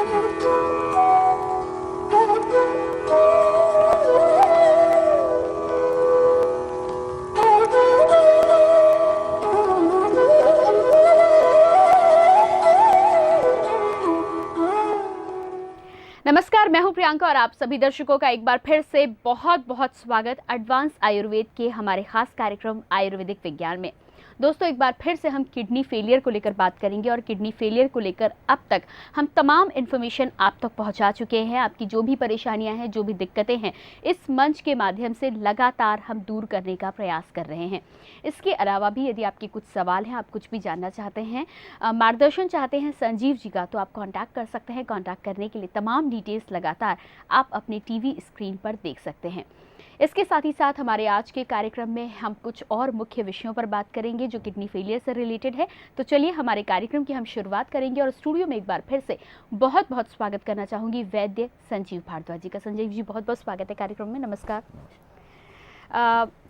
नमस्कार, मैं हूं प्रियंका और आप सभी दर्शकों का एक बार फिर से बहुत बहुत स्वागत एडवांस आयुर्वेद के हमारे खास कार्यक्रम आयुर्वेदिक विज्ञान में। दोस्तों, एक बार फिर से हम किडनी फेलियर को लेकर बात करेंगे और किडनी फेलियर को लेकर अब तक हम तमाम इन्फॉर्मेशन आप तक पहुंचा चुके हैं। आपकी जो भी परेशानियां हैं, जो भी दिक्कतें हैं, इस मंच के माध्यम से लगातार हम दूर करने का प्रयास कर रहे हैं। इसके अलावा भी यदि आपके कुछ सवाल हैं, आप कुछ भी जानना चाहते हैं, मार्गदर्शन चाहते हैं संजीव जी का, तो आप कॉन्टैक्ट कर सकते हैं। कॉन्टैक्ट करने के लिए तमाम डिटेल्स लगातार आप अपने टीवी स्क्रीन पर देख सकते हैं। इसके साथ ही साथ हमारे आज के कार्यक्रम में हम कुछ और मुख्य विषयों पर बात करेंगे जो किडनी फेलियर से रिलेटेड है। तो चलिए हमारे कार्यक्रम की हम शुरुआत करेंगे और स्टूडियो में एक बार फिर से बहुत बहुत स्वागत करना चाहूँगी वैद्य संजीव भारद्वाज जी का। संजीव जी, बहुत बहुत स्वागत है कार्यक्रम में। नमस्कार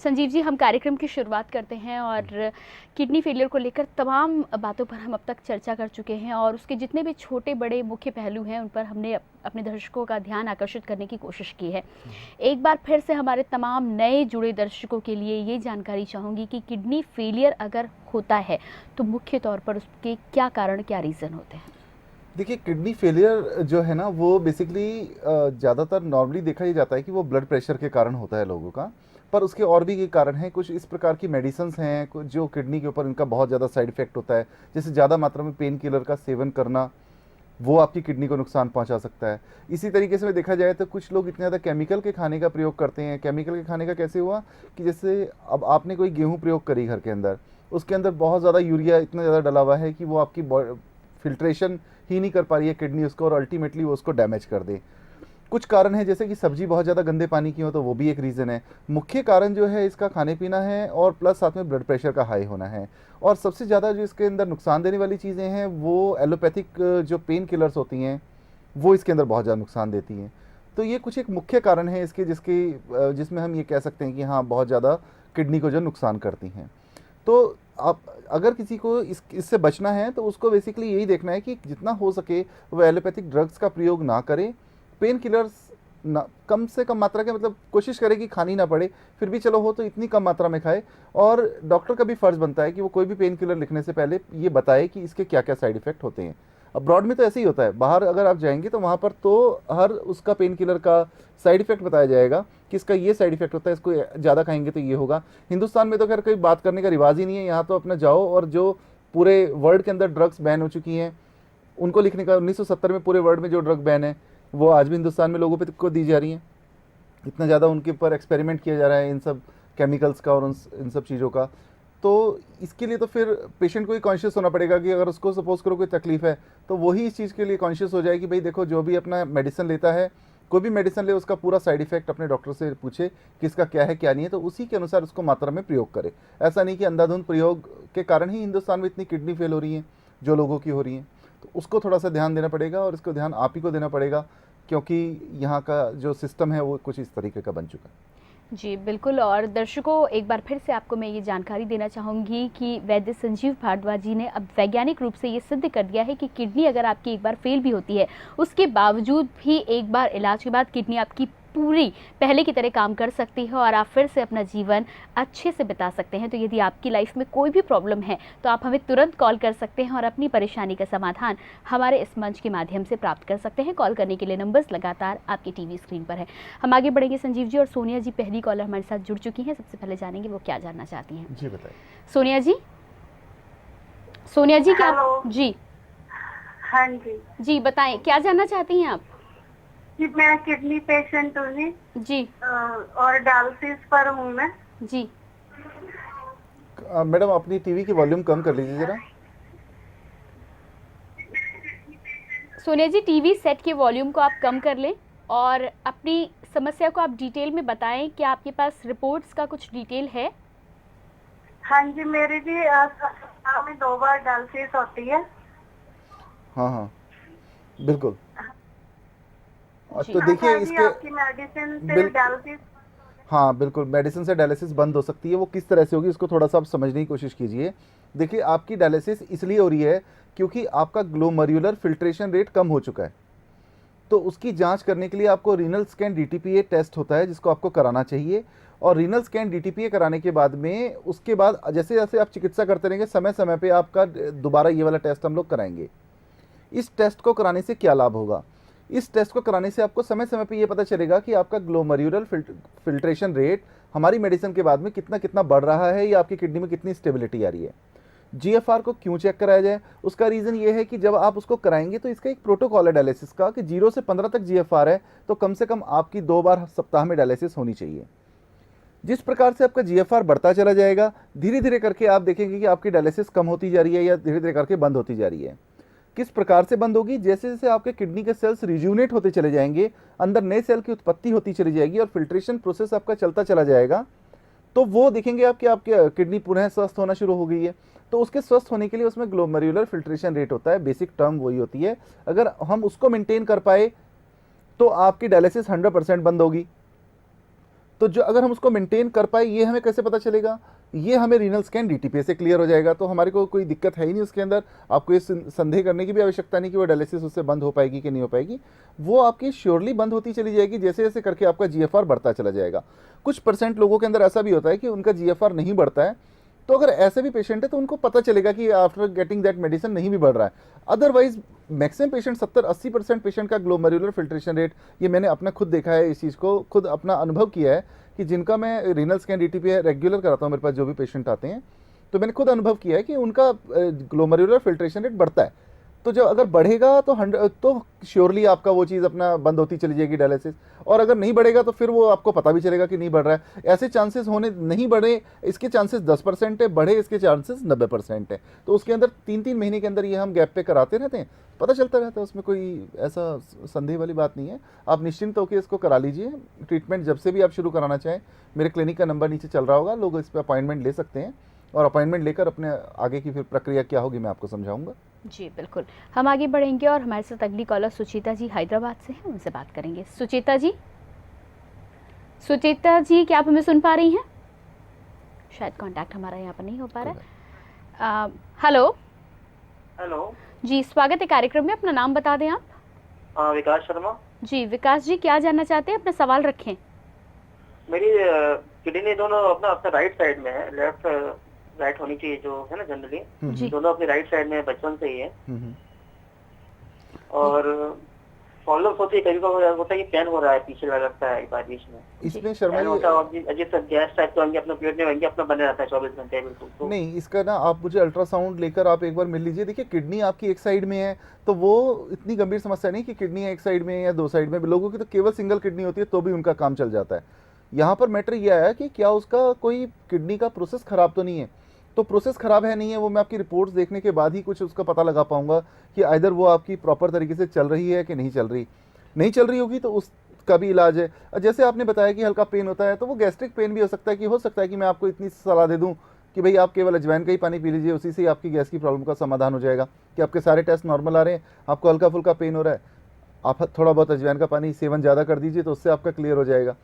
संजीव जी, हम कार्यक्रम की शुरुआत करते हैं और किडनी फेलियर को लेकर तमाम बातों पर हम अब तक चर्चा कर चुके हैं और उसके जितने भी छोटे बड़े मुख्य पहलू हैं उन पर हमने अपने दर्शकों का ध्यान आकर्षित करने की कोशिश की है। एक बार फिर से हमारे तमाम नए जुड़े दर्शकों के लिए ये जानकारी चाहूँगी कि किडनी फेलियर अगर होता है तो मुख्य तौर पर उसके क्या कारण, क्या रीज़न होते हैं? देखिए, किडनी फेलियर जो है ना, वो बेसिकली ज़्यादातर नॉर्मली देखा ही जाता है कि वो ब्लड प्रेशर के कारण होता है लोगों का, पर उसके और भी कारण हैं। कुछ इस प्रकार की मेडिसिन्स हैं कुछ जो किडनी के ऊपर इनका बहुत ज़्यादा साइड इफेक्ट होता है। जैसे ज़्यादा मात्रा में पेन किलर का सेवन करना, वो आपकी किडनी को नुकसान पहुंचा सकता है। इसी तरीके से देखा जाए तो कुछ लोग इतने ज़्यादा केमिकल के खाने का प्रयोग करते हैं। केमिकल के खाने का कैसे हुआ कि जैसे अब आपने कोई गेहूँ प्रयोग करी घर के अंदर, उसके अंदर बहुत ज़्यादा यूरिया इतना ज़्यादा डला हुआ है कि वो आपकी फिल्ट्रेशन ही नहीं कर पा रही है किडनी उसको, और अल्टीमेटली वो उसको डैमेज कर दे। कुछ कारण है जैसे कि सब्जी बहुत ज़्यादा गंदे पानी की हो, तो वो भी एक रीज़न है। मुख्य कारण जो है इसका खाने पीना है और प्लस साथ में ब्लड प्रेशर का हाई होना है। और सबसे ज़्यादा जो इसके अंदर नुकसान देने वाली चीज़ें हैं वो एलोपैथिक जो पेन किलर्स होती हैं वो इसके अंदर बहुत ज़्यादा नुकसान देती हैं। तो ये कुछ एक मुख्य कारण है इसके जिसमें हम ये कह सकते हैं कि हाँ, बहुत ज़्यादा किडनी को जो नुकसान करती हैं। तो आप अगर किसी को इससे बचना है तो उसको बेसिकली यही देखना है कि जितना हो सके वो एलोपैथिक ड्रग्स का प्रयोग ना करे। पेन किलर्स ना, कम से कम मात्रा के, मतलब कोशिश करे कि खानी ना पड़े, फिर भी चलो हो तो इतनी कम मात्रा में खाए। और डॉक्टर का भी फ़र्ज़ बनता है कि वो कोई भी पेन किलर लिखने से पहले ये बताए कि इसके क्या क्या साइड इफ़ेक्ट होते हैं। अब्रॉड में तो ऐसे ही होता है, बाहर अगर आप जाएंगे तो वहाँ पर तो हर उसका पेन किलर का साइड इफ़ेक्ट बताया जाएगा कि इसका ये साइड इफ़ेक्ट होता है, इसको ज़्यादा खाएंगे तो ये होगा। हिंदुस्तान में तो खैर कोई बात करने का रिवाज ही नहीं है। यहाँ तो अपना जाओ और जो पूरे वर्ल्ड के अंदर ड्रग्स बैन हो चुकी हैं उनको लिखने का, 1970 में पूरे वर्ल्ड में जो ड्रग बैन है वो आज भी हिंदुस्तान में लोगों पे को दी जा रही हैं। इतना ज़्यादा उनके ऊपर एक्सपेरिमेंट किया जा रहा है इन सब केमिकल्स का और इन सब चीज़ों का। तो इसके लिए तो फिर पेशेंट को ही कॉन्शियस होना पड़ेगा कि अगर उसको सपोज़ करो कोई तकलीफ़ है तो वही इस चीज़ के लिए कॉन्शियस हो जाए कि भाई देखो, जो भी अपना मेडिसिन लेता है, कोई भी मेडिसिन ले, उसका पूरा साइड इफ़ेक्ट अपने डॉक्टर से पूछे कि इसका क्या है क्या नहीं है, तो उसी के अनुसार उसको मात्रा में प्रयोग करे। ऐसा नहीं कि अंधाधुंध प्रयोग के कारण ही हिंदुस्तान में इतनी किडनी फेल हो रही हैं जो लोगों की हो रही हैं। तो उसको थोड़ा सा ध्यान देना पड़ेगा और इसको ध्यान आप ही को देना पड़ेगा, क्योंकि यहाँ का जो सिस्टम है वो कुछ इस तरीके का बन चुका है। जी बिल्कुल। और दर्शकों, एक बार फिर से आपको मैं ये जानकारी देना चाहूँगी कि वैद्य संजीव भारद्वाज जी ने अब वैज्ञानिक रूप से ये सिद्ध कर दिया है कि किडनी अगर आपकी एक बार फेल भी होती है, उसके बावजूद भी एक बार इलाज के बाद किडनी आपकी पूरी पहले की तरह काम कर सकती है और आप फिर से अपना जीवन अच्छे से बिता सकते हैं। तो यदि आपकी लाइफ में कोई भी प्रॉब्लम है तो आप हमें तुरंत कॉल कर सकते हैं और अपनी परेशानी का समाधान हमारे इस मंच के माध्यम से प्राप्त कर सकते हैं। कॉल करने के लिए नंबर्स लगातार आपकी टीवी स्क्रीन पर है। हम आगे बढ़ेंगे संजीव जी, और सोनिया जी पहली कॉलर हमारे साथ जुड़ चुकी हैं। सबसे पहले जानेंगे वो क्या जानना चाहती हैं। जी बताइए। सोनिया जी, सोनिया जी क्या? जी हाँ जी जी, बताएं क्या जानना चाहती हैं आप? जी, मैं किडनी पेशेंट हूँ जी और डायलिसिस पर हूँ मैं। जी मैडम, अपनी टीवी की वॉल्यूम कम कर लीजिए ज़रा। सोनिया जी, टीवी सेट के वॉल्यूम को आप कम कर लें और अपनी समस्या को आप डिटेल में बताएं। क्या आपके पास रिपोर्ट्स का कुछ डिटेल है? हाँ जी, मेरी भी सप्ताह में 2 बार डायलिसिस होती है। हाँ हाँ बिल्कुल। जी। तो देखिए इसके आपकी मेडिसिन से डायलिसिस, हाँ बिल्कुल, मेडिसिन से डायलिसिस बंद हो सकती है। वो किस तरह से होगी उसको थोड़ा सा आप समझने की कोशिश कीजिए। देखिए, आपकी डायलिसिस इसलिए हो रही है क्योंकि आपका ग्लोमेरुलर फिल्ट्रेशन रेट कम हो चुका है। तो उसकी जांच करने के लिए आपको रीनल स्कैन डीटीपीए टेस्ट होता है जिसको आपको कराना चाहिए। और रीनल स्कैन डीटीपीए कराने के बाद में उसके बाद जैसे जैसे आप चिकित्सा करते रहेंगे समय समय पे आपका दोबारा ये वाला टेस्ट हम लोग कराएंगे। इस टेस्ट को कराने से क्या लाभ होगा? इस टेस्ट को कराने से आपको समय समय पे ये पता चलेगा कि आपका ग्लोमेरुलर फिल्ट्रेशन रेट हमारी मेडिसिन के बाद में कितना कितना बढ़ रहा है या आपकी किडनी में कितनी स्टेबिलिटी आ रही है। जीएफआर को क्यों चेक कराया जाए? उसका रीज़न ये है कि जब आप उसको कराएंगे तो इसका एक प्रोटोकॉल है डायलिसिस का कि 0 से 15 तक जीएफआर है तो कम से कम आपकी 2 बार सप्ताह में डायलिसिस होनी चाहिए। जिस प्रकार से आपका जीएफआर बढ़ता चला जाएगा, धीरे धीरे करके आप देखेंगे कि आपकी डायलिसिस कम होती जा रही है या धीरे धीरे करके बंद होती जा रही है। किस प्रकार से बंद होगी? जैसे जैसे आपके किडनी के सेल्स रिज्यूनेट होते चले जाएंगे, अंदर नए सेल की उत्पत्ति होती चली जाएगी और फिल्ट्रेशन प्रोसेस आपका चलता चला जाएगा, तो वो देखेंगे आप कि आपकी किडनी पुनः स्वस्थ होना शुरू हो गई है। तो उसके स्वस्थ होने के लिए उसमें ग्लोमेरुलर फिल्ट्रेशन रेट होता है, बेसिक टर्म वही होती है। अगर हम उसको मेंटेन कर पाए तो आपकी डायलिसिस 100% बंद होगी। तो जो अगर हम उसको मेंटेन कर पाए, ये हमें कैसे पता चलेगा? ये हमें रीनल स्कैन डीटीपीए से क्लियर हो जाएगा। तो हमारे को कोई दिक्कत है ही नहीं उसके अंदर। आपको ये संदेह करने की भी आवश्यकता नहीं कि वो डायलिसिस उससे बंद हो पाएगी कि नहीं हो पाएगी। वो आपकी श्योरली बंद होती चली जाएगी जैसे जैसे करके आपका जीएफआर बढ़ता चला जाएगा। कुछ % लोगों के अंदर ऐसा भी होता है कि उनका जीएफआर नहीं बढ़ता है, तो अगर ऐसे भी पेशेंट है तो उनको पता चलेगा कि आफ्टर गेटिंग दैट मेडिसिन नहीं भी बढ़ रहा है। अदरवाइज मैक्सिमम पेशेंट 70-80% पेशेंट का ग्लोमेरुलर फिल्ट्रेशन रेट, ये मैंने अपना खुद देखा है, इस चीज़ को खुद अपना अनुभव किया है कि जिनका मैं रीनल स्कैन डीटीपीए रेगुलर कराता हूँ, मेरे पास जो भी पेशेंट आते हैं, तो मैंने खुद अनुभव किया है कि उनका ग्लोमेरुलर फिल्ट्रेशन रेट बढ़ता है। तो जब अगर बढ़ेगा तो श्योरली आपका वो चीज़ अपना बंद होती चली जाएगी डायलिसिस, और अगर नहीं बढ़ेगा तो फिर वो आपको पता भी चलेगा कि नहीं बढ़ रहा है। ऐसे चांसेस होने, नहीं बढ़े इसके चांसेस 10% है, बढ़े इसके चांसेस 90% है। तो उसके अंदर 3-3 महीने के अंदर ये हम गैप पे कराते रहते हैं, पता चलता रहता है, उसमें कोई ऐसा संदेह वाली बात नहीं है। आप निश्चिंत होकर इसको करा लीजिए। ट्रीटमेंट जब से भी आप शुरू कराना चाहें, मेरे क्लिनिक का नंबर नीचे चल रहा होगा, लोग इस पर अपॉइंटमेंट ले सकते हैं और अपॉइंटमेंट लेकर अपने आगे की फिर प्रक्रिया क्या होगी मैं आपको समझाऊंगा। जी बिल्कुल, हम आगे बढ़ेंगे और हमारे साथ अगली कॉलर सुचिता जी हैदराबाद से हैं, उनसे बात करेंगे। सुचिता जी, क्या आप हमें सुन पा रही हैं? शायद कांटेक्ट हमारा यहाँ पर नहीं हो पा रहा है। हेलो। हेलो जी, स्वागत है कार्यक्रम में, अपना नाम बता दें आप। विकास शर्मा। जी विकास जी, क्या जानना चाहते हैं? अपना सवाल रखें। मेरी किडनी दोनों अपना अपना राइट साइड में है, लेफ्ट राइट होनी चाहिए जो है ना जनरली, जी। दोनों अपनी राइट साइड में बचपन से ही है। और प्रॉब्लम होती है, कभी कभी होता है कि पेन हो रहा है, पीछे लगता है एक बार बीच में। इसमें शर्मा पेन जी, होता है और अजीब सा गैस टाइप का अपने पेट में वहीं अपना बने रहता है 24 घंटे बिल्कुल। तो नहीं, इसका ना आप मुझे अल्ट्रासाउंड लेकर आप एक बार मिल लीजिए। देखिए, किडनी आपकी एक साइड में है तो वो इतनी गंभीर समस्या नहीं कि किडनी एक साइड में या 2 साइड में। लोगों की तो केवल सिंगल किडनी होती है तो भी उनका काम चल जाता है। यहाँ पर मैटर यह है कि क्या उसका कोई किडनी का प्रोसेस खराब तो नहीं है। तो प्रोसेस खराब है नहीं है, वो मैं आपकी रिपोर्ट्स देखने के बाद ही कुछ उसका पता लगा पाऊंगा कि आइदर वो आपकी प्रॉपर तरीके से चल रही है कि नहीं चल रही। नहीं चल रही होगी तो उसका भी इलाज है। और जैसे आपने बताया कि हल्का पेन होता है, तो वो गैस्ट्रिक पेन भी हो सकता है कि मैं आपको इतनी सलाह दे दूं कि भाई आप केवल अजवाइन का ही पानी पी लीजिए, उसी से ही आपकी गैस की प्रॉब्लम का समाधान हो जाएगा। कि आपके सारे टेस्ट नॉर्मल आ रहे हैं, आपको हल्का फुल्का पेन हो रहा है, आप थोड़ा बहुत अजवाइन का पानी सेवन ज़्यादा कर दीजिए तो उससे आपका क्लियर हो जाएगा,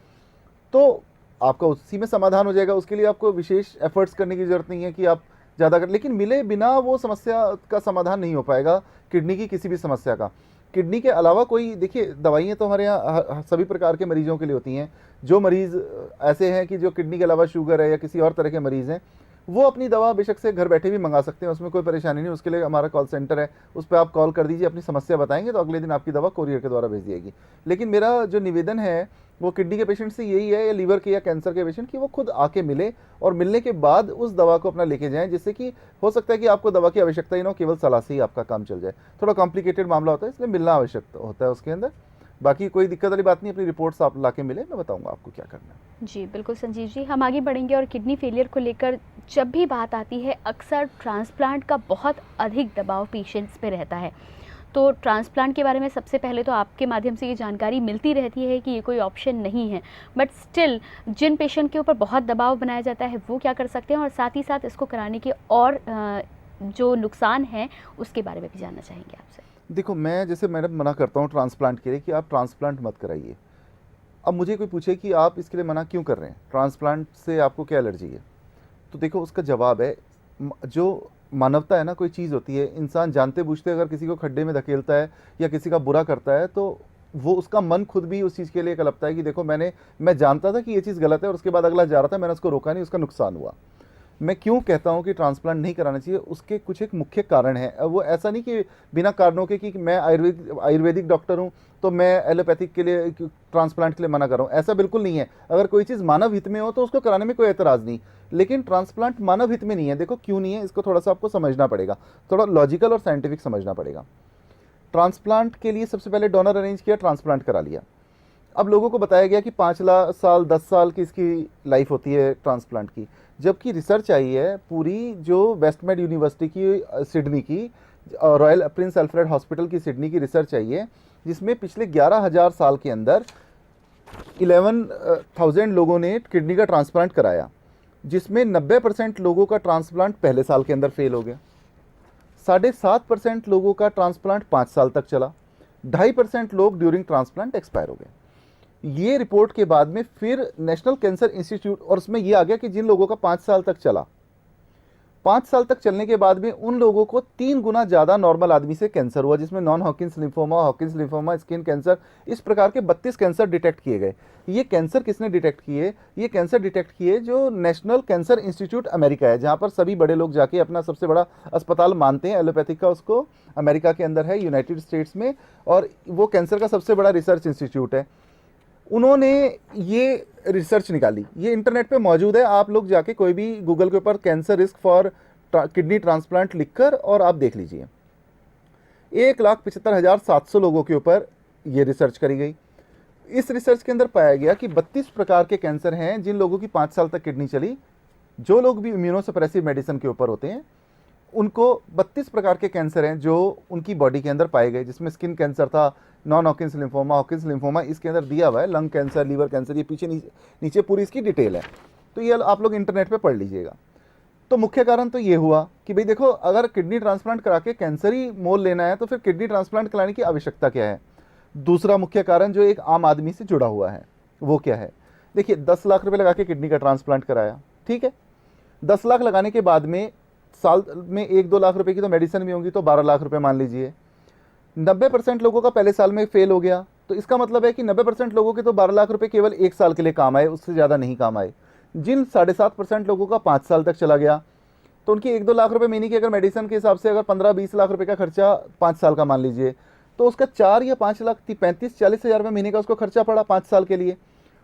तो आपका उसी में समाधान हो जाएगा। उसके लिए आपको विशेष एफर्ट्स करने की ज़रूरत नहीं है कि आप ज़्यादा कर, लेकिन मिले बिना वो समस्या का समाधान नहीं हो पाएगा किडनी की किसी भी समस्या का। किडनी के अलावा कोई, देखिए दवाइयाँ तो हमारे यहाँ सभी प्रकार के मरीजों के लिए होती हैं। जो मरीज़ ऐसे हैं कि जो किडनी के अलावा शुगर है या किसी और तरह के मरीज़ हैं, वो अपनी दवा बेशक से घर बैठे भी मंगा सकते हैं, उसमें कोई परेशानी नहीं। उसके लिए हमारा कॉल सेंटर है, उस पर आप कॉल कर दीजिए, अपनी समस्या बताएंगे तो अगले दिन आपकी दवा कोरियर के द्वारा भेज दी जाएगी। लेकिन मेरा जो निवेदन है वो किडनी के पेशेंट से यही है, या लीवर के या कैंसर के पेशेंट, कि वो खुद आके मिले और मिलने के बाद उस दवा को अपना लेके जाएं, जिससे कि हो सकता है कि आपको दवा की आवश्यकता ही ना हो, केवल सलाह से ही आपका काम चल जाए। थोड़ा कॉम्प्लिकेटेड मामला होता है, इसलिए मिलना आवश्यक होता है उसके अंदर। बाकी कोई दिक्कत वाली बात नहीं, अपनी रिपोर्ट्स आप ला के मिले, मैं बताऊंगा आपको क्या करना है। जी बिल्कुल संजीव जी, हम आगे बढ़ेंगे और किडनी फेलियर को लेकर जब भी बात आती है, अक्सर ट्रांसप्लांट का बहुत अधिक दबाव पेशेंट्स पे रहता है। तो ट्रांसप्लांट के बारे में सबसे पहले तो आपके माध्यम से ये जानकारी मिलती रहती है कि ये कोई ऑप्शन नहीं है, बट स्टिल जिन पेशेंट के ऊपर बहुत दबाव बनाया जाता है वो क्या कर सकते हैं, और साथ ही साथ इसको कराने के और जो नुकसान हैं उसके बारे में भी जानना चाहेंगे आपसे। देखो, मैं जैसे मैडम मना करता हूँ ट्रांसप्लांट के लिए कि आप ट्रांसप्लांट मत कराइए। अब मुझे कोई पूछे कि आप इसके लिए मना क्यों कर रहे हैं, ट्रांसप्लांट से आपको क्या एलर्जी है, तो देखो उसका जवाब है, जो मानवता है ना, कोई चीज़ होती है, इंसान जानते बूझते अगर किसी को खड्डे में धकेलता है या किसी का बुरा करता है तो वो उसका मन खुद भी उस चीज़ के लिए कलपता है कि देखो मैं जानता था कि ये चीज़ गलत है और उसके बाद अगला जा रहा था, मैंने उसको रोका नहीं, उसका नुकसान हुआ। मैं क्यों कहता हूँ कि ट्रांसप्लांट नहीं कराना चाहिए, उसके कुछ एक मुख्य कारण है। अब वो ऐसा नहीं कि बिना कारणों के कि मैं आयुर्वेदिक डॉक्टर हूँ तो मैं एलोपैथिक के लिए ट्रांसप्लांट के लिए मना कर रहा हूँ, ऐसा बिल्कुल नहीं है। अगर कोई चीज़ मानव हित में हो तो उसको कराने में कोई एतराज़ नहीं, लेकिन ट्रांसप्लांट मानव हित में नहीं है। देखो क्यों नहीं है, इसको थोड़ा सा आपको समझना पड़ेगा, थोड़ा लॉजिकल और साइंटिफिक समझना पड़ेगा। ट्रांसप्लांट के लिए सबसे पहले डोनर अरेंज किया, ट्रांसप्लांट करा लिया। अब लोगों को बताया गया कि 5 साल 10 साल की इसकी लाइफ होती है ट्रांसप्लांट की, जबकि रिसर्च आई है पूरी जो वेस्टमेड यूनिवर्सिटी की सिडनी की, रॉयल प्रिंस अल्फ्रेड हॉस्पिटल की सिडनी की रिसर्च आई है, जिसमें पिछले 11,000 साल के अंदर 11,000 लोगों ने किडनी का ट्रांसप्लांट कराया, जिसमें 90% लोगों का ट्रांसप्लांट पहले साल के अंदर फेल हो गया, 7.5% लोगों का ट्रांसप्लांट 5 साल तक चला, 2.5% लोग ड्यूरिंग ट्रांसप्लांट एक्सपायर हो गए। ये रिपोर्ट के बाद में फिर नेशनल कैंसर इंस्टीट्यूट, और उसमें ये आ गया कि जिन लोगों का 5 साल तक चला, 5 साल तक चलने के बाद में उन लोगों को 3 गुना ज़्यादा नॉर्मल आदमी से कैंसर हुआ, जिसमें non Hawkins lymphoma, skin cancer, इस प्रकार के 32 कैंसर डिटेक्ट किए गए। ये कैंसर किसने डिटेक्ट किए? ये कैंसर डिटेक्ट किए जो नेशनल कैंसर इंस्टीट्यूट अमेरिका है, जहाँ पर सभी बड़े लोग जाके अपना सबसे बड़ा अस्पताल मानते हैं एलोपैथिक का, उसको अमेरिका के अंदर है, यूनाइटेड स्टेट्स में, और वो कैंसर का सबसे बड़ा रिसर्च इंस्टीट्यूट है। उन्होंने ये रिसर्च निकाली, ये इंटरनेट पे मौजूद है, आप लोग जाके कोई भी गूगल के ऊपर cancer risk for kidney transplant लिखकर और आप देख लीजिए। 1,75,700 लोगों के ऊपर ये रिसर्च करी गई। इस रिसर्च के अंदर पाया गया कि 32 प्रकार के कैंसर हैं जिन लोगों की 5 साल तक किडनी चली। जो लोग भी इम्यूनोसप्रेसिव मेडिसिन के ऊपर होते हैं उनको 32 प्रकार के कैंसर हैं जो उनकी बॉडी के अंदर पाए गए, जिसमें स्किन कैंसर था, नॉन हॉकिंस लिम्फोमा इसके अंदर दिया हुआ है, लंग कैंसर, लीवर कैंसर, ये पीछे नीचे पूरी इसकी डिटेल है, तो ये आप लोग इंटरनेट पे पढ़ लीजिएगा। तो मुख्य कारण तो ये हुआ कि भाई देखो, अगर किडनी ट्रांसप्लांट करा के कैंसर ही मोल लेना है तो फिर किडनी ट्रांसप्लांट कराने की आवश्यकता क्या है। दूसरा मुख्य कारण जो एक आम आदमी से जुड़ा हुआ है वो क्या है, देखिए 10 लाख रुपए लगा के किडनी का ट्रांसप्लांट कराया, ठीक है, 10 लाख लगाने के बाद में साल में 1-2 लाख रुपए की तो मेडिसिन भी होंगी, तो 12 लाख रुपए मान लीजिए। 90% लोगों का पहले साल में फेल हो गया, तो इसका मतलब है कि 90% लोगों के तो 12 लाख रुपए केवल 1 साल के लिए काम आए, उससे ज़्यादा नहीं काम आए। जिन 7.5% लोगों का 5 साल तक चला गया, तो उनकी 1-2 लाख रुपए महीने की अगर मेडिसिन के हिसाब से अगर 15-20 लाख रुपए का खर्चा 5 साल का मान लीजिए, तो उसका 4 या 5 लाख 35-40 हज़ार रुपये महीने का उसको खर्चा पड़ा 5 साल के लिए।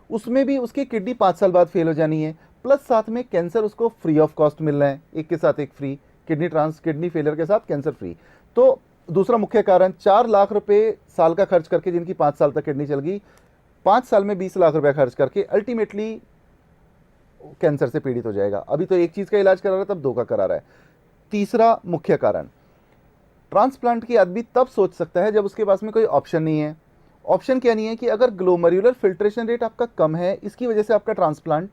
उसमें भी उसकी किडनी 5 साल बाद फेल हो जानी है, प्लस साथ में कैंसर उसको फ्री ऑफ कॉस्ट मिल रहा है, एक के साथ एक फ्री, किडनी फेलियर के साथ कैंसर फ्री। तो दूसरा मुख्य कारण, 4 लाख रुपए साल का खर्च करके जिनकी 5 साल तक किडनी चल गई, 5 साल में 20 लाख रुपए खर्च करके अल्टीमेटली कैंसर से पीड़ित हो जाएगा। अभी तो एक चीज का इलाज करा रहा है, तब 2 का करा रहा है। तीसरा मुख्य कारण, ट्रांसप्लांट की आदमी तब सोच सकता है जब उसके पास में कोई ऑप्शन नहीं है। ऑप्शन क्या नहीं है कि अगर ग्लोमेरुलर फिल्ट्रेशन रेट आपका कम है, इसकी वजह से आपका ट्रांसप्लांट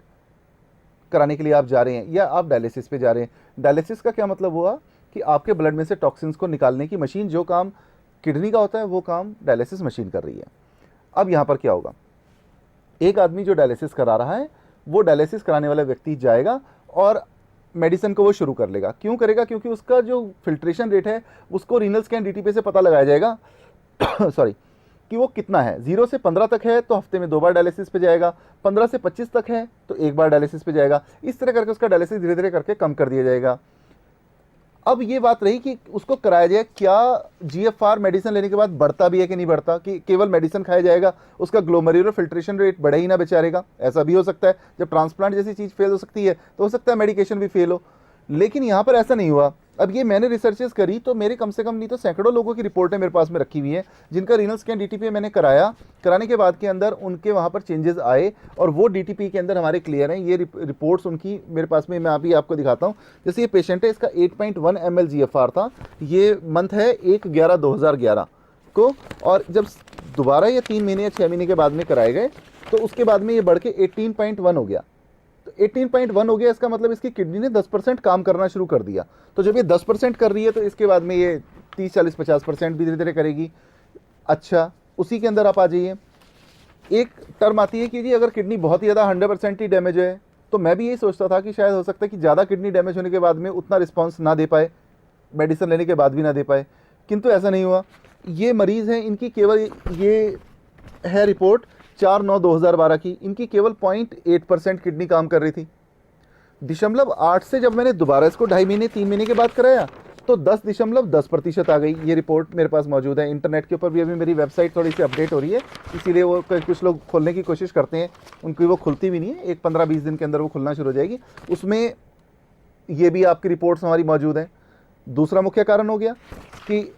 कराने के लिए आप जा रहे हैं या आप डायलिसिस पे जा रहे हैं। डायलिसिस का क्या मतलब हुआ कि आपके ब्लड में से टॉक्सिन्स को निकालने की मशीन, जो काम किडनी का होता है वो काम डायलिसिस मशीन कर रही है। अब यहाँ पर क्या होगा, एक आदमी जो डायलिसिस करा रहा है वो डायलिसिस कराने वाला व्यक्ति जाएगा और मेडिसिन को वो शुरू कर लेगा। क्यों करेगा? क्योंकि उसका जो फिल्ट्रेशन रेट है उसको रीनल स्कैन डीटीपी से पता लगाया जाएगा सॉरी, कि वो कितना है। 0 से 15 तक है तो हफ्ते में 2 बार डायलिसिस पे जाएगा, 15 से 25 तक है तो 1 बार डायलिसिस पे जाएगा। इस तरह करके उसका डायलिसिस धीरे धीरे करके कम कर दिया जाएगा। अब ये बात रही कि उसको कराया जाए, क्या जीएफआर मेडिसिन लेने के बाद बढ़ता भी है कि नहीं बढ़ता, कि केवल मेडिसिन खाया जाएगा उसका ग्लोमेरुलर फिल्ट्रेशन रेट बढ़े ही ना बेचारेगा। ऐसा भी हो सकता है, जब ट्रांसप्लांट जैसी चीज़ फेल हो सकती है तो हो सकता है मेडिकेशन भी फेल हो, लेकिन यहाँ पर ऐसा नहीं हुआ। अब ये मैंने रिसर्चेस करी तो मेरे कम से कम नहीं तो सैकड़ों लोगों की रिपोर्टें मेरे पास में रखी हुई हैं जिनका रीनल स्कैन डीटीपी मैंने कराने के बाद के अंदर उनके वहाँ पर चेंजेस आए और वो डीटीपी के अंदर हमारे क्लियर हैं। ये रिपोर्ट्स उनकी मेरे पास में, मैं अभी आपको दिखाता हूँ। जैसे ये पेशेंट है, इसका 8.1 ml GFR था, ये मंथ है 1/11/2011 को, और जब दोबारा ये 3 महीने या 6 महीने के बाद में कराए गए तो उसके बाद में ये बढ़ के 18.1 हो गया। तो 18.1 हो गया, इसका मतलब इसकी किडनी ने 10% काम करना शुरू कर दिया। तो जब ये 10% कर रही है तो इसके बाद में ये 30, 40, 50% भी धीरे धीरे करेगी। अच्छा, उसी के अंदर आप आ जाइए, एक टर्म आती है कि जी अगर किडनी बहुत ही ज़्यादा 100% ही डैमेज है, तो मैं भी यही सोचता था कि शायद हो सकता है कि ज़्यादा किडनी डैमेज होने के बाद में उतना रिस्पॉन्स ना दे पाए, मेडिसिन लेने के बाद भी ना दे पाए, किंतु ऐसा नहीं हुआ। ये मरीज़ हैं, इनकी केवल ये है रिपोर्ट 4/9/2012 की, इनकी केवल 0.8% किडनी काम कर रही थी। 0.8 से जब मैंने दोबारा इसको 2.5 महीने 3 महीने के बाद कराया तो 10.10% आ गई। ये रिपोर्ट मेरे पास मौजूद है इंटरनेट के ऊपर भी। अभी मेरी वेबसाइट थोड़ी सी अपडेट हो रही है, इसीलिए वो कुछ लोग खोलने की कोशिश करते हैं, उनकी वो खुलती भी नहीं है। एक 15-20 दिन के अंदर वो खुलना शुरू हो जाएगी, उसमें ये भी आपकी रिपोर्ट्स हमारी मौजूद हैं। दूसरा मुख्य कारण हो गया कि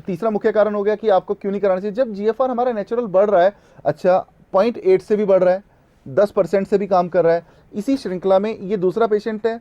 तीसरा मुख्य कारण हो गया कि आपको क्यों नहीं कराना चाहिए। जब GFR हमारा नेचुरल बढ़ रहा है, अच्छा 0.8 से भी बढ़ रहा है, 10% से भी काम कर रहा है। इसी श्रृंखला में ये दूसरा पेशेंट है,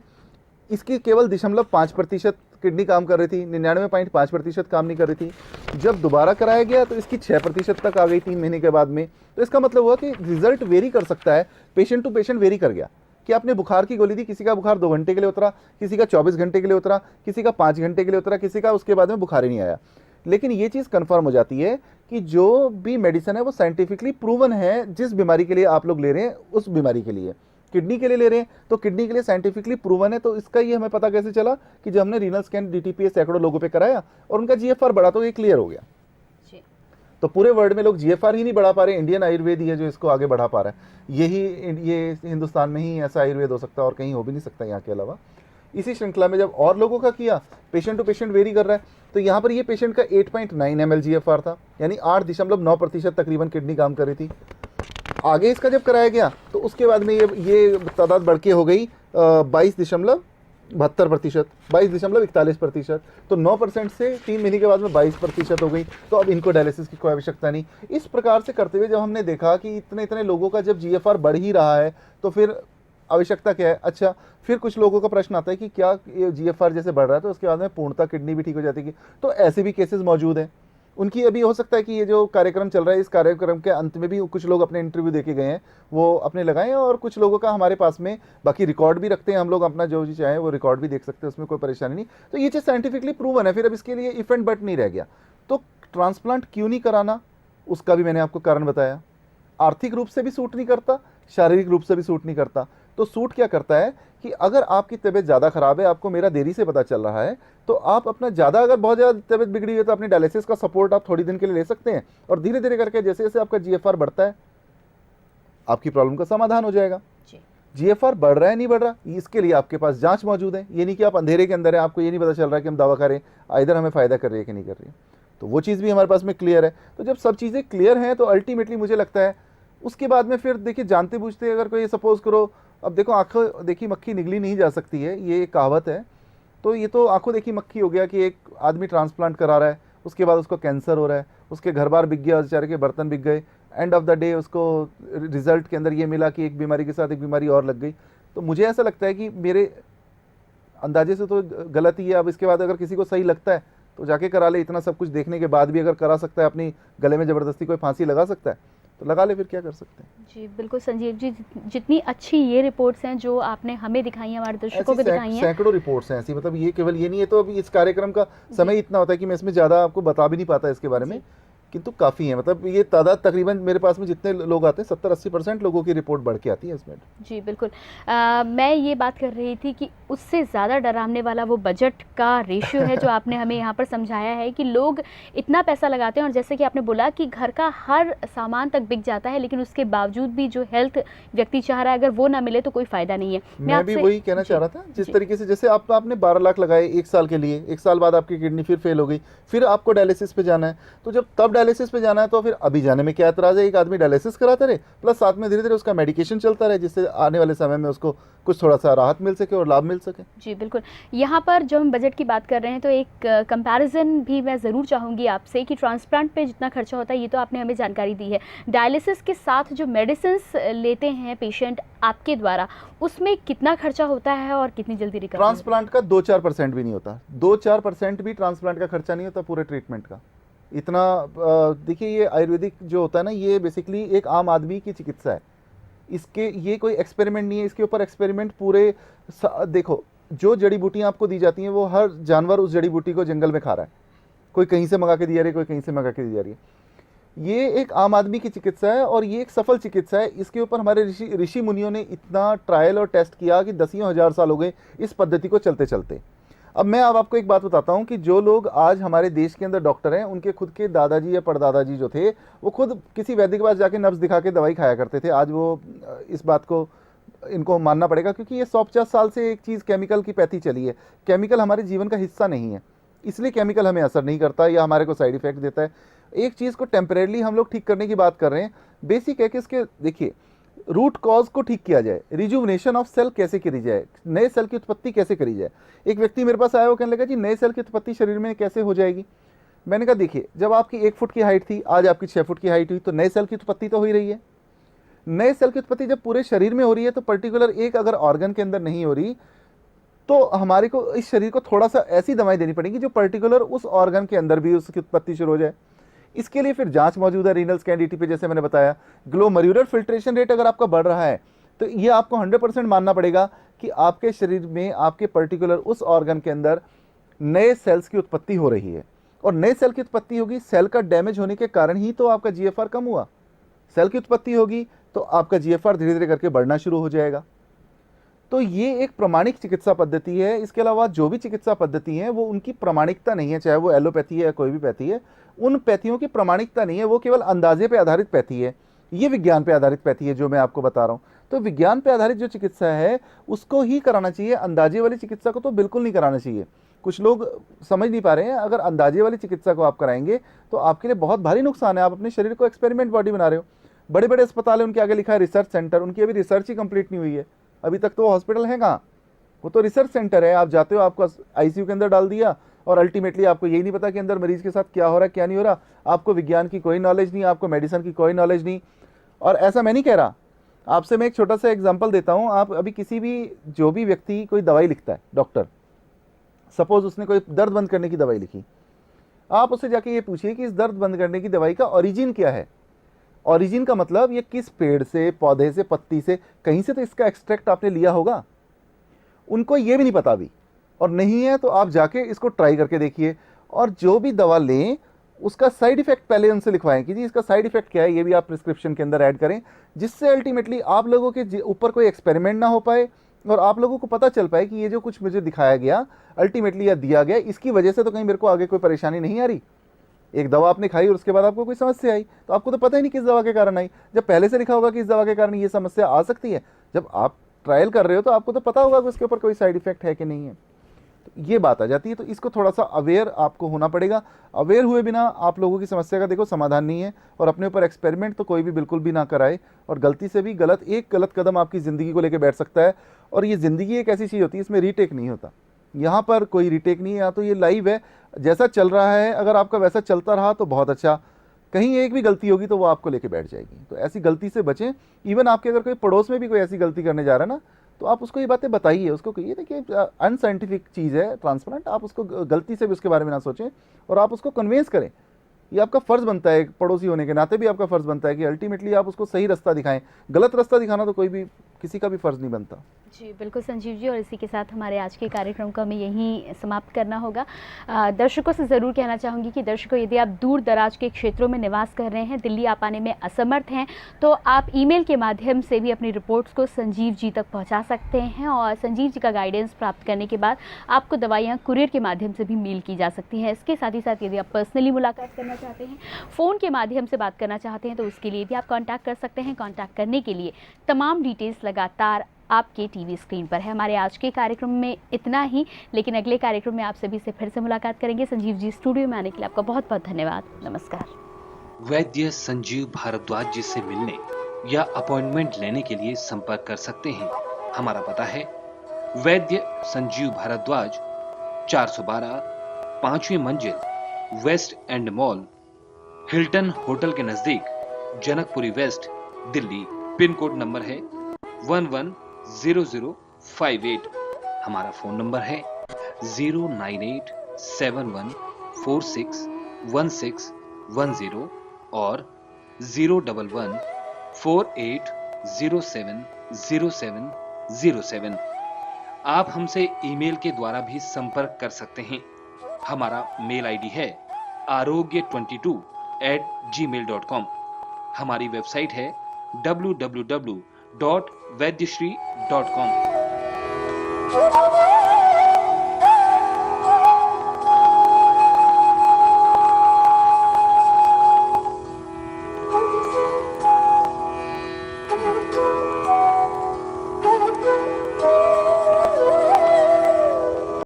इसकी केवल 0.5% किडनी काम कर रही थी, 99.5% काम नहीं कर रही थी। जब दोबारा कराया गया तो इसकी 6% तक आ गई 3 महीने के बाद में। तो इसका मतलब हुआ कि रिजल्ट वेरी कर सकता है, पेशेंट टू पेशेंट वेरी कर गया कि आपने बुखार की गोली दी, किसी का बुखार 2 घंटे के लिए उतरा, किसी का 24 घंटे के लिए उतरा, किसी का 5 घंटे के लिए उतरा, किसी का उसके बाद में बुखार ही नहीं आया। लेकिन ये चीज़ कंफर्म हो जाती है कि जो भी मेडिसिन है वो साइंटिफिकली प्रूवन है। जिस बीमारी के लिए आप लोग ले रहे हैं उस बीमारी के लिए, किडनी के लिए ले रहे हैं तो किडनी के लिए साइंटिफिकली प्रूवन है। तो इसका ये हमें पता कैसे चला कि जब हमने रीनल स्कैन DTPA सैकड़ों लोगों पे कराया और उनका GFR बढ़ा तो ये क्लियर हो गया। तो पूरे वर्ल्ड में लोग GFR ही नहीं बढ़ा पा रहे, इंडियन आयुर्वेद ही है जो इसको आगे बढ़ा पा रहा है। ये हिंदुस्तान में ही ऐसा आयुर्वेद हो सकता है और कहीं हो भी नहीं सकता यहाँ के अलावा। इसी श्रृंखला में जब और लोगों का किया, पेशेंट टू पेशेंट वेरी कर रहा है। तो यहाँ पर ये पेशेंट का 8.9 ml GFR था, यानी 8.9% तकरीबन किडनी काम कर रही थी। आगे इसका जब कराया गया तो उसके बाद में ये तादाद बढ़ के हो गई 22.72%, 22.41%। तो 9% से 3 महीने के बाद में 22% हो गई। तो अब इनको डायलिसिस की कोई आवश्यकता नहीं। इस प्रकार से करते हुए जब हमने देखा कि इतने इतने लोगों का जब GFR बढ़ ही रहा है तो फिर आवश्यकता क्या है। अच्छा, फिर कुछ लोगों का प्रश्न आता है कि क्या ये GFR जैसे बढ़ रहा है तो उसके बाद में पूर्णतः किडनी भी ठीक हो जाती है। तो ऐसे भी केसेस मौजूद हैं। उनकी अभी हो सकता है कि ये जो कार्यक्रम चल रहा है, इस कार्यक्रम के अंत में भी कुछ लोग अपने इंटरव्यू देके गए हैं, वो अपने लगाएं। और कुछ लोगों का हमारे पास में बाकी रिकॉर्ड भी रखते हैं, हम लोग अपना जो चाहें वो रिकॉर्ड भी देख सकते हैं, उसमें कोई परेशानी नहीं। तो ये चीज़ साइंटिफिकली प्रूवन है। फिर अब इसके लिए इफ एंड बट नहीं रह गया। तो ट्रांसप्लांट क्यों नहीं कराना, उसका भी मैंने आपको कारण बताया। आर्थिक रूप से भी सूट नहीं करता, शारीरिक रूप से भी सूट नहीं करता। तो सूट क्या करता है कि अगर आपकी तबीयत ज़्यादा ख़राब है, आपको मेरा देरी से पता चल रहा है, तो आप अपना ज़्यादा, अगर बहुत ज़्यादा तबीयत बिगड़ी है तो अपनी डायलिसिस का सपोर्ट आप थोड़ी दिन के लिए ले सकते हैं। और धीरे धीरे करके जैसे जैसे आपका GFR बढ़ता है, आपकी प्रॉब्लम का समाधान हो जाएगा। GFR बढ़ रहा है नहीं बढ़ रहा, इसके लिए आपके पास जांच मौजूद है। ये नहीं कि आप अंधेरे के अंदर है, आपको ये नहीं पता चल रहा है कि हम दवा करें इधर हमें फ़ायदा कर रही है कि नहीं कर रही है। तो वो चीज़ भी हमारे पास में क्लियर है। तो जब सब चीज़ें क्लियर हैं तो अल्टीमेटली मुझे लगता है उसके बाद में फिर देखिए, जानते बूझते अगर कोई सपोज़ करो, अब देखो आंखों देखी मक्खी निगली नहीं जा सकती है, ये एक कहावत है। तो ये तो आंखों देखी मक्खी हो गया कि एक आदमी ट्रांसप्लांट करा रहा है, उसके बाद उसको कैंसर हो रहा है, उसके घर बार बिक गया, बेचारे के बर्तन बिक गए, एंड ऑफ द डे उसको रिजल्ट के अंदर ये मिला कि एक बीमारी के साथ एक बीमारी और लग गई। तो मुझे ऐसा लगता है कि मेरे अंदाजे से तो गलत ही है। अब इसके बाद अगर किसी को सही लगता है तो जाके करा ले। इतना सब कुछ देखने के बाद भी अगर करा सकता है, अपनी गले में ज़बरदस्ती कोई फांसी लगा सकता है तो लगा ले, फिर क्या कर सकते हैं। जी बिल्कुल संजीव जी, जितनी अच्छी ये रिपोर्ट्स हैं जो आपने हमें दिखाई हैं, हमारे दर्शकों को दिखाई हैं, सैकड़ों रिपोर्ट्स हैं ऐसी। मतलब ये केवल ये नहीं है। तो अभी इस कार्यक्रम का समय इतना होता है कि मैं इसमें ज़्यादा आपको बता भी नहीं पाता इसके बारे में, किंतु काफ़ी है। मतलब ये तादाद तकरीबन मेरे पास में जितने लोग आते हैं 70-80% लोगों की रिपोर्ट बढ़ के आती है इसमें। जी बिल्कुल। मैं ये बात कर रही थी कि उससे ज़्यादा डरावने वाला वो बजट का रेशियो है जो आपने हमें यहाँ पर समझाया है कि लोग इतना पैसा लगाते हैं और जैसे कि आपने बोला कि घर का हर सामान तक बिक जाता है, लेकिन उसके बावजूद भी जो हेल्थ व्यक्ति चाह रहा है अगर वो ना मिले तो कोई फ़ायदा नहीं है। मैं भी वही कहना चाह रहा था। जिस तरीके से जैसे आपने 12 लाख लगाए 1 साल के लिए, 1 साल बाद आपकी किडनी फिर फेल हो गई, फिर आपको डायलिसिस पे जाना है। तो जब तब डायलिसिस पे जाना है तो फिर अभी जाने में क्या एतराज़ है। एक आदमी डायलिसिस कराता रहे प्लस साथ में धीरे धीरे उसका मेडिकेशन चलता रहे, जिससे आने वाले समय में उसको कुछ थोड़ा सा राहत मिल सके और लाभ मिल सके। जी बिल्कुल। यहाँ पर जब हम बजट की बात कर रहे हैं तो एक कंपैरिजन भी मैं ज़रूर चाहूँगी आपसे कि ट्रांसप्लांट पे जितना खर्चा होता है ये तो आपने हमें जानकारी दी है, डायलिसिस के साथ जो मेडिसिन्स लेते हैं पेशेंट आपके द्वारा, उसमें कितना खर्चा होता है और कितनी जल्दी रिकवरी? ट्रांसप्लांट का 2-4% भी नहीं होता। 2-4% भी ट्रांसप्लांट का खर्चा नहीं होता पूरे ट्रीटमेंट का। इतना देखिए, ये आयुर्वेदिक जो होता है ना, ये बेसिकली एक आम आदमी की चिकित्सा है। इसके ये कोई एक्सपेरिमेंट नहीं है, इसके ऊपर एक्सपेरिमेंट पूरे देखो, जो जड़ी बूटियाँ आपको दी जाती हैं वो हर जानवर उस जड़ी बूटी को जंगल में खा रहा है। कोई कहीं से मंगा के दिया रही है, कोई कहीं से मंगा के दी जा रही है। ये एक आम आदमी की चिकित्सा है और ये एक सफल चिकित्सा है। इसके ऊपर हमारे ऋषि मुनियों ने इतना ट्रायल और टेस्ट किया कि 10,000 साल हो गए इस पद्धति को चलते चलते। अब मैं अब आपको एक बात बताता हूँ कि जो लोग आज हमारे देश के अंदर डॉक्टर हैं, उनके खुद के दादाजी या परदादाजी जो थे, वो खुद किसी वैद्य के पास जाके नब्ज दिखा के दवाई खाया करते थे। आज वो इस बात को इनको मानना पड़ेगा, क्योंकि ये 150 साल से एक चीज़ केमिकल की पैथी चली है। केमिकल हमारे जीवन का हिस्सा नहीं है, इसलिए केमिकल हमें असर नहीं करता या हमारे को साइड इफेक्ट देता है। एक चीज़ को टेम्परेरली हम लोग ठीक करने की बात कर रहे हैं। बेसिक है कि इसके देखिए रूट कॉज को ठीक किया जाए, रिजुवनेशन ऑफ सेल कैसे करी जाए, नए सेल की उत्पत्ति कैसे करी जाए। एक व्यक्ति मेरे पास आया, वो कहने लगा जी नए सेल की उत्पत्ति शरीर में कैसे हो जाएगी। मैंने कहा देखिए, जब आपकी 1 फुट की हाइट थी, आज आपकी 6 फुट की हाइट हुई, तो नए सेल की उत्पत्ति तो हो ही रही है। नए सेल की उत्पत्ति जब पूरे शरीर में हो रही है, तो पर्टिकुलर एक अगर ऑर्गन के अंदर नहीं हो रही, तो हमारे को इस शरीर को थोड़ा सा ऐसी दवाई देनी पड़ेगी जो पर्टिकुलर उस ऑर्गन के अंदर भी उसकी उत्पत्ति शुरू हो जाए। इसके लिए फिर जांच मौजूद है रीनल स्कैन डीटी पे, जैसे मैंने बताया। ग्लोमेरुलर फिल्ट्रेशन रेट अगर आपका बढ़ रहा है, तो ये आपको 100% मानना पड़ेगा कि आपके शरीर में आपके पर्टिकुलर उस ऑर्गन के अंदर नए सेल्स की उत्पत्ति हो रही है। और नए सेल की उत्पत्ति होगी, सेल का डैमेज होने के कारण ही तो आपका जीएफआर कम हुआ। सेल की उत्पत्ति होगी तो आपका जीएफआर धीरे धीरे करके बढ़ना शुरू हो जाएगा। तो ये एक प्रमाणिक चिकित्सा पद्धति है। इसके अलावा जो भी चिकित्सा पद्धति है वो उनकी प्रमाणिकता नहीं है, चाहे वो एलोपैथी है या कोई भी पैथी है, उन पैथियों की प्रमाणिकता नहीं है, वो केवल अंदाजे पे आधारित पैथी है। ये विज्ञान पे आधारित पैथी है जो मैं आपको बता रहा हूँ। तो विज्ञान पे आधारित जो चिकित्सा है उसको ही कराना चाहिए, अंदाजे वाली चिकित्सा को तो बिल्कुल नहीं कराना चाहिए। कुछ लोग समझ नहीं पा रहे हैं, अगर अंदाजे वाली चिकित्सा को आप कराएंगे तो आपके लिए बहुत भारी नुकसान है। आप अपने शरीर को एक्सपेरिमेंट बॉडी बना रहे हो। बड़े बड़े अस्पताल है, उनके आगे लिखा है रिसर्च सेंटर, उनकी अभी रिसर्च ही कंप्लीट नहीं हुई है। अभी तक तो हॉस्पिटल है कहाँ, वो तो रिसर्च सेंटर है। आप जाते हो, आपको आईसीयू के अंदर डाल दिया और अल्टीमेटली आपको यही नहीं पता कि अंदर मरीज के साथ क्या हो रहा है क्या नहीं हो रहा। आपको विज्ञान की कोई नॉलेज नहीं, आपको मेडिसिन की कोई नॉलेज नहीं। और ऐसा मैं नहीं कह रहा, आपसे मैं एक छोटा सा एग्जांपल देता हूँ। आप अभी किसी भी जो भी व्यक्ति कोई दवाई लिखता है, डॉक्टर सपोज उसने कोई दर्द बंद करने की दवाई लिखी, आप उससे जाके ये पूछिए कि इस दर्द बंद करने की दवाई का ओरिजिन क्या है। ओरिजिन का मतलब ये किस पेड़ से, पौधे से, पत्ती से, कहीं से तो इसका एक्सट्रैक्ट आपने लिया होगा। उनको ये भी नहीं पता अभी, और नहीं है तो आप जाके इसको ट्राई करके देखिए। और जो भी दवा लें उसका साइड इफेक्ट पहले उनसे लिखवाएं कि जी इसका साइड इफेक्ट क्या है, ये भी आप प्रिस्क्रिप्शन के अंदर ऐड करें, जिससे अल्टीमेटली आप लोगों के ऊपर कोई एक्सपेरिमेंट ना हो पाए और आप लोगों को पता चल पाए कि ये जो कुछ मुझे दिखाया गया अल्टीमेटली या दिया गया, इसकी वजह से तो कहीं मेरे को आगे कोई परेशानी नहीं आ रही। एक दवा आपने खाई और उसके बाद आपको कोई समस्या आई, तो आपको तो पता ही नहीं किस दवा के कारण आई। जब पहले से लिखा होगा कि इस दवा के कारण ये समस्या आ सकती है, जब आप ट्रायल कर रहे हो तो आपको तो पता होगा कि उसके ऊपर कोई साइड इफेक्ट है कि नहीं है। तो ये बात आ जाती है। तो इसको थोड़ा सा अवेयर आपको होना पड़ेगा। अवेयर हुए बिना आप लोगों की समस्या का देखो समाधान नहीं है। और अपने ऊपर एक्सपेरिमेंट तो कोई भी बिल्कुल भी ना कराए। और गलती से भी एक गलत कदम आपकी ज़िंदगी को लेकर बैठ सकता है। और ये ज़िंदगी एक ऐसी चीज़ होती है, इसमें रीटेक नहीं होता। यहाँ पर कोई रीटेक नहीं है, या तो ये लाइव है, जैसा चल रहा है अगर आपका वैसा चलता रहा तो बहुत अच्छा। कहीं एक भी गलती होगी तो वो आपको लेके बैठ जाएगी। तो ऐसी गलती से बचें। इवन आपके अगर कोई पड़ोस में भी कोई ऐसी गलती करने जा रहा है ना, तो आप उसको ये बातें बताइए, उसको कहिए देखिए अनसाइंटिफिक चीज़ है ट्रांसप्लांट, आप उसको गलती से भी उसके बारे में ना सोचें और आप उसको कन्विंस करें। ये आपका फ़र्ज़ बनता है, पड़ोसी होने के नाते भी आपका फ़र्ज़ बनता है कि अल्टीमेटली आप उसको सही रास्ता दिखाएं। गलत रास्ता दिखाना तो कोई भी किसी का भी फ़र्ज़ नहीं बनता। जी बिल्कुल संजीव जी, और इसी के साथ हमारे आज के कार्यक्रम को हमें यहीं समाप्त करना होगा। दर्शकों से ज़रूर कहना चाहूँगी कि दर्शकों, यदि आप दूर दराज के क्षेत्रों में निवास कर रहे हैं, दिल्ली आप आने में असमर्थ हैं, तो आप ईमेल के माध्यम से भी अपनी रिपोर्ट्स को संजीव जी तक पहुँचा सकते हैं। और संजीव जी का गाइडेंस प्राप्त करने के बाद आपको दवाइयाँ कुरियर के माध्यम से भी मेल की जा सकती हैं। इसके साथ ही साथ यदि आप पर्सनली मुलाकात करना चाहते हैं, फ़ोन के माध्यम से बात करना चाहते हैं, तो उसके लिए भी आप कॉन्टैक्ट कर सकते हैं। कॉन्टैक्ट करने के लिए तमाम डिटेल्स लगातार आपके टीवी स्क्रीन पर है। हमारे आज के कार्यक्रम में इतना ही, लेकिन अगले कार्यक्रम में आप सभी से फिर से मुलाकात करेंगे। संजीव जी स्टूडियो में आने के लिए आपका बहुत बहुत धन्यवाद। नमस्कार। वैद्य संजीव भारद्वाज जी से मिलने या अपॉइंटमेंट लेने के लिए संपर्क कर सकते हैं। हमारा पता है वैद्य संजीव भारद्वाज, 412 5वीं मंजिल, West End Mall, Hilton Hotel के नजदीक, Janakpuri West, Delhi. Pin code number है 110058। हमारा फोन नंबर है 09871461610 और 01148070707। आप हमसे ईमेल के द्वारा भी संपर्क कर सकते हैं। हमारा मेल आईडी है arogya22@gmail.com। हमारी वेबसाइट है www.vaidyashree.com।